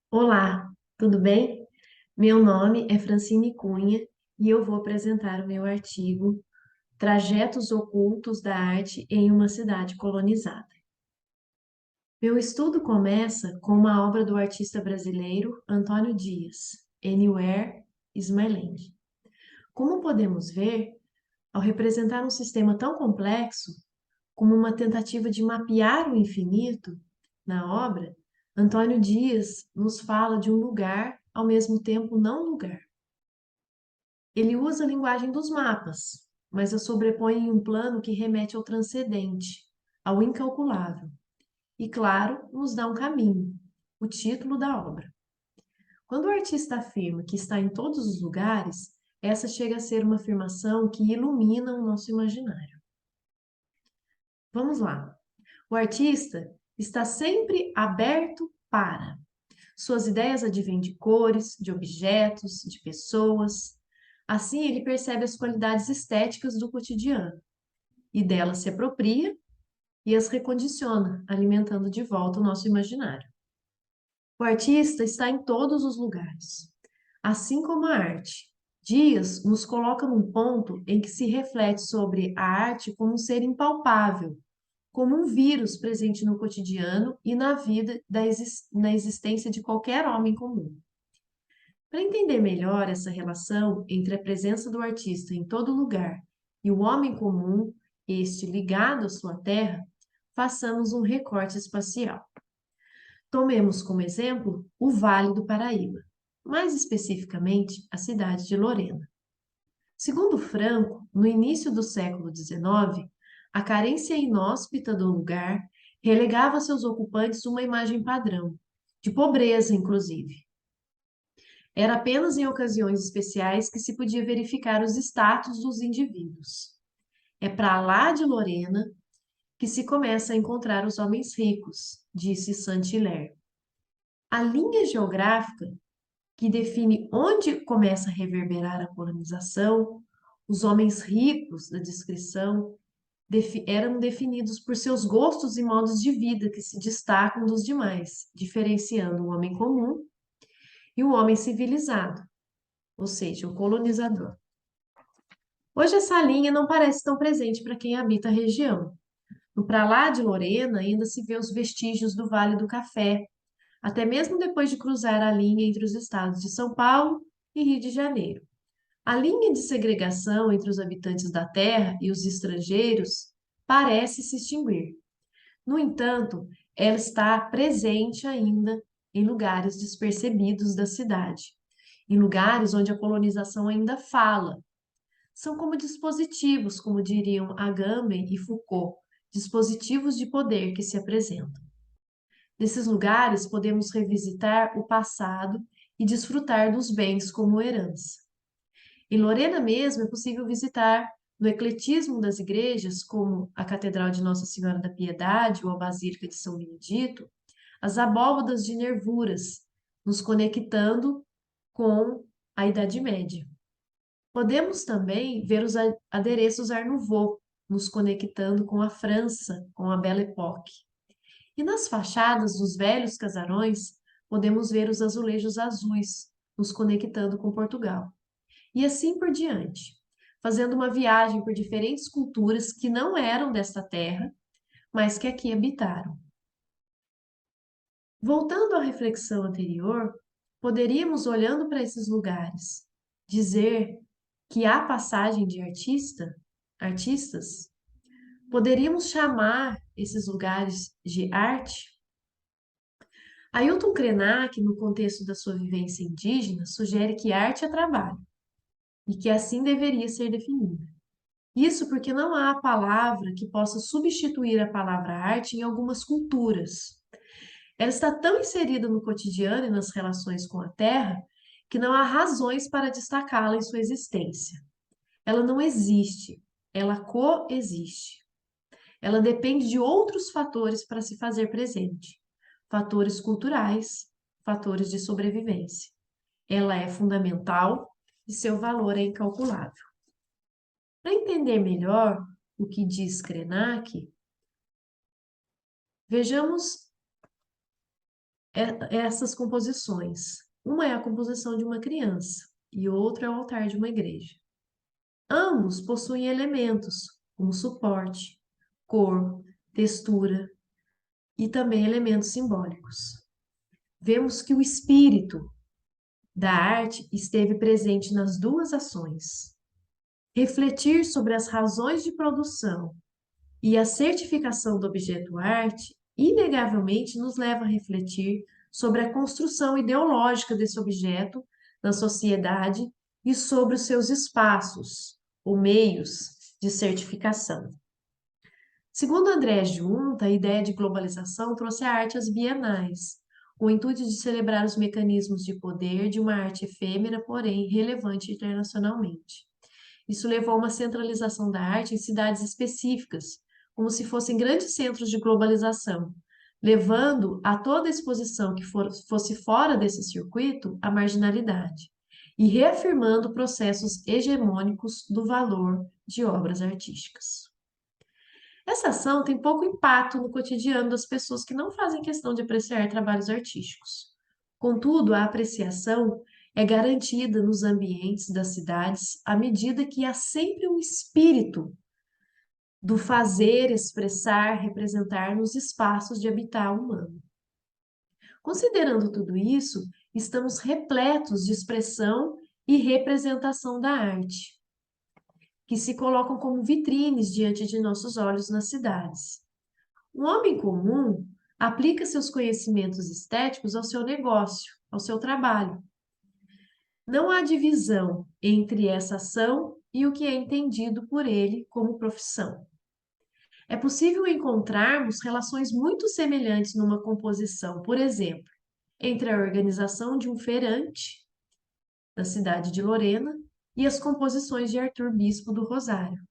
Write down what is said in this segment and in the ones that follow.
Olá, tudo bem? Meu nome é Francine Cunha e eu vou apresentar o meu artigo Trajetos Ocultos da Arte em uma Cidade Colonizada. Meu estudo começa com uma obra do artista brasileiro Antônio Dias, Anywhere is My Land. Como podemos ver, ao representar um sistema tão complexo, como uma tentativa de mapear o infinito na obra, Antônio Dias nos fala de um lugar, ao mesmo tempo não lugar. Ele usa a linguagem dos mapas, mas a sobrepõe em um plano que remete ao transcendente, ao incalculável. E, claro, nos dá um caminho, o título da obra. Quando o artista afirma que está em todos os lugares, essa chega a ser uma afirmação que ilumina o nosso imaginário. Vamos lá. O artista está sempre aberto para. Suas ideias advêm de cores, de objetos, de pessoas. Assim, ele percebe as qualidades estéticas do cotidiano e delas se apropria e as recondiciona, alimentando de volta o nosso imaginário. O artista está em todos os lugares, assim como a arte. Dias nos coloca num ponto em que se reflete sobre a arte como um ser impalpável, como um vírus presente no cotidiano e na vida na existência de qualquer homem comum. Para entender melhor essa relação entre a presença do artista em todo lugar e o homem comum, este ligado à sua terra, façamos um recorte espacial. Tomemos como exemplo o Vale do Paraíba, mais especificamente a cidade de Lorena. Segundo Franco, no início do século XIX, a carência inóspita do lugar relegava a seus ocupantes uma imagem padrão, de pobreza, inclusive. Era apenas em ocasiões especiais que se podia verificar os status dos indivíduos. É para lá de Lorena que se começa a encontrar os homens ricos, disse Saint-Hilaire. A linha geográfica que define onde começa a reverberar a colonização, os homens ricos da descrição eram definidos por seus gostos e modos de vida que se destacam dos demais, diferenciando o homem comum e o homem civilizado, ou seja, o colonizador. Hoje essa linha não parece tão presente para quem habita a região. No para lá de Lorena ainda se vê os vestígios do Vale do Café, até mesmo depois de cruzar a linha entre os estados de São Paulo e Rio de Janeiro. A linha de segregação entre os habitantes da terra e os estrangeiros parece se extinguir. No entanto, ela está presente ainda em lugares despercebidos da cidade, em lugares onde a colonização ainda fala. São como dispositivos, como diriam Agamben e Foucault, dispositivos de poder que se apresentam. Nesses lugares podemos revisitar o passado e desfrutar dos bens como herança. Em Lorena mesmo é possível visitar, no ecletismo das igrejas, como a Catedral de Nossa Senhora da Piedade ou a Basílica de São Benedito, as abóbadas de nervuras, nos conectando com a Idade Média. Podemos também ver os adereços Art Nouveau, nos conectando com a França, com a Belle Époque. E nas fachadas dos velhos casarões, podemos ver os azulejos azuis, nos conectando com Portugal. E assim por diante, fazendo uma viagem por diferentes culturas que não eram desta terra, mas que aqui habitaram. Voltando à reflexão anterior, poderíamos, olhando para esses lugares, dizer que há passagem de artistas? Poderíamos chamar esses lugares de arte? Ailton Krenak, no contexto da sua vivência indígena, sugere que arte é trabalho e que assim deveria ser definida. Isso porque não há palavra que possa substituir a palavra arte em algumas culturas. Ela está tão inserida no cotidiano e nas relações com a terra que não há razões para destacá-la em sua existência. Ela não existe, ela coexiste. Ela depende de outros fatores para se fazer presente. Fatores culturais, fatores de sobrevivência. Ela é fundamental e seu valor é incalculável. Para entender melhor o que diz Krenak, vejamos essas composições. Uma é a composição de uma criança e outra é o altar de uma igreja. Ambos possuem elementos como suporte, cor, textura e também elementos simbólicos. Vemos que o espírito da arte esteve presente nas duas ações. Refletir sobre as razões de produção e a certificação do objeto arte, inegavelmente, nos leva a refletir sobre a construção ideológica desse objeto na sociedade e sobre os seus espaços ou meios de certificação. Segundo André Junta, a ideia de globalização trouxe a arte às bienais, com o intuito de celebrar os mecanismos de poder de uma arte efêmera, porém relevante internacionalmente. Isso levou a uma centralização da arte em cidades específicas, como se fossem grandes centros de globalização, levando a toda exposição que fosse fora desse circuito à marginalidade, e reafirmando processos hegemônicos do valor de obras artísticas. Essa ação tem pouco impacto no cotidiano das pessoas que não fazem questão de apreciar trabalhos artísticos. Contudo, a apreciação é garantida nos ambientes das cidades à medida que há sempre um espírito do fazer, expressar, representar nos espaços de habitat humano. Considerando tudo isso, estamos repletos de expressão e representação da arte, que se colocam como vitrines diante de nossos olhos nas cidades. Um homem comum aplica seus conhecimentos estéticos ao seu negócio, ao seu trabalho. Não há divisão entre essa ação e o que é entendido por ele como profissão. É possível encontrarmos relações muito semelhantes numa composição, por exemplo, entre a organização de um feirante da cidade de Lorena e as composições de Arthur Bispo do Rosário.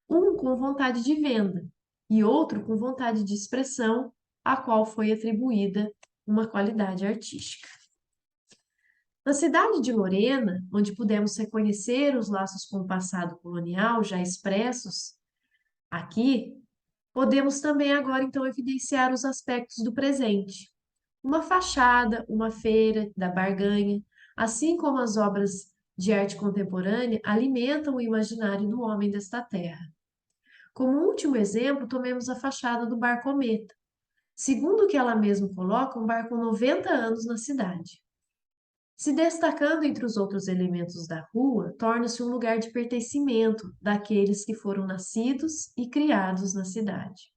Um com vontade de venda e outro com vontade de expressão, a qual foi atribuída uma qualidade artística. Na cidade de Lorena, onde pudemos reconhecer os laços com o passado colonial já expressos aqui, podemos também agora então evidenciar os aspectos do presente. Uma fachada, uma feira da barganha, assim como as obras de arte contemporânea alimentam o imaginário do homem desta terra. Como último exemplo, tomemos a fachada do Bar Cometa. Segundo o que ela mesma coloca, um bar com 90 anos na cidade. Se destacando entre os outros elementos da rua, torna-se um lugar de pertencimento daqueles que foram nascidos e criados na cidade.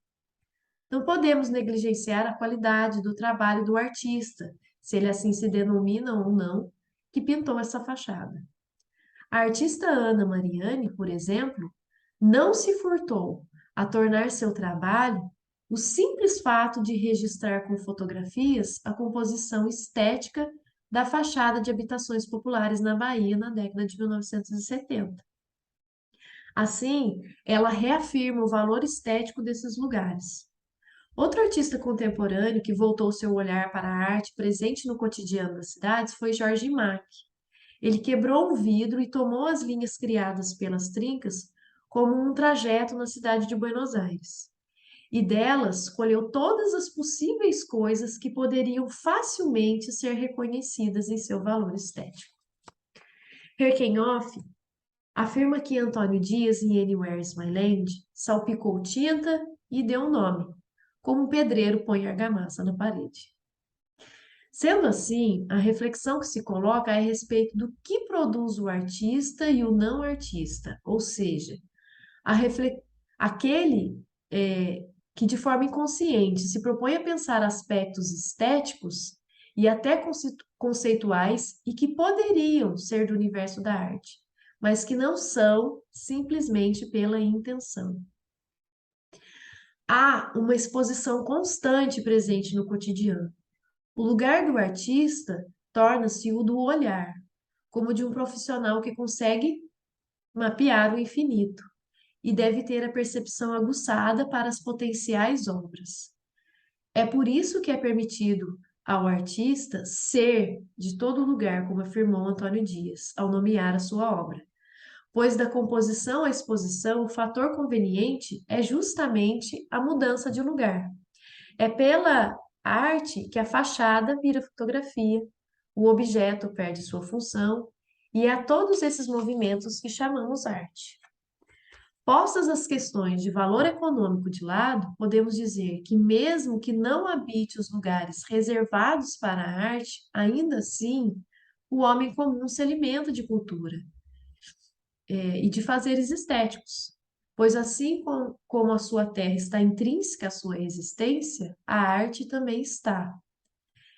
Não podemos negligenciar a qualidade do trabalho do artista, se ele assim se denomina ou não, que pintou essa fachada. A artista Ana Mariani, por exemplo, não se furtou a tornar seu trabalho o simples fato de registrar com fotografias a composição estética da fachada de habitações populares na Bahia na década de 1970. Assim, ela reafirma o valor estético desses lugares. Outro artista contemporâneo que voltou seu olhar para a arte presente no cotidiano das cidades foi Jorge Mack. Ele quebrou um vidro e tomou as linhas criadas pelas trincas como um trajeto na cidade de Buenos Aires. E delas colheu todas as possíveis coisas que poderiam facilmente ser reconhecidas em seu valor estético. Herkenhoff afirma que Antônio Dias, em Anywhere's My Land, salpicou tinta e deu um nome, como um pedreiro põe argamassa na parede. Sendo assim, a reflexão que se coloca é a respeito do que produz o artista e o não artista, ou seja, aquele que de forma inconsciente se propõe a pensar aspectos estéticos e até conceituais e que poderiam ser do universo da arte, mas que não são simplesmente pela intenção. Há uma exposição constante presente no cotidiano. O lugar do artista torna-se o do olhar, como de um profissional que consegue mapear o infinito e deve ter a percepção aguçada para as potenciais obras. É por isso que é permitido ao artista ser de todo lugar, como afirmou Antônio Dias, ao nomear a sua obra, pois da composição à exposição, o fator conveniente é justamente a mudança de lugar. É pela A arte que a fachada vira fotografia, o objeto perde sua função, e é a todos esses movimentos que chamamos arte. Postas as questões de valor econômico de lado, podemos dizer que, mesmo que não habite os lugares reservados para a arte, ainda assim, o homem comum se alimenta de cultura, e de fazeres estéticos, pois assim como a sua terra está intrínseca à sua existência, a arte também está.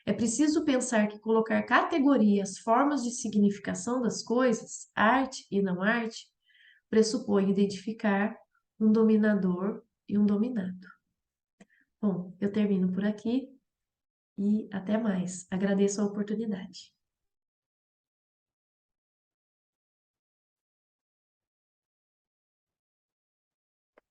É preciso pensar que colocar categorias, formas de significação das coisas, arte e não arte, pressupõe identificar um dominador e um dominado. Bom, eu termino por aqui e até mais. Agradeço a oportunidade.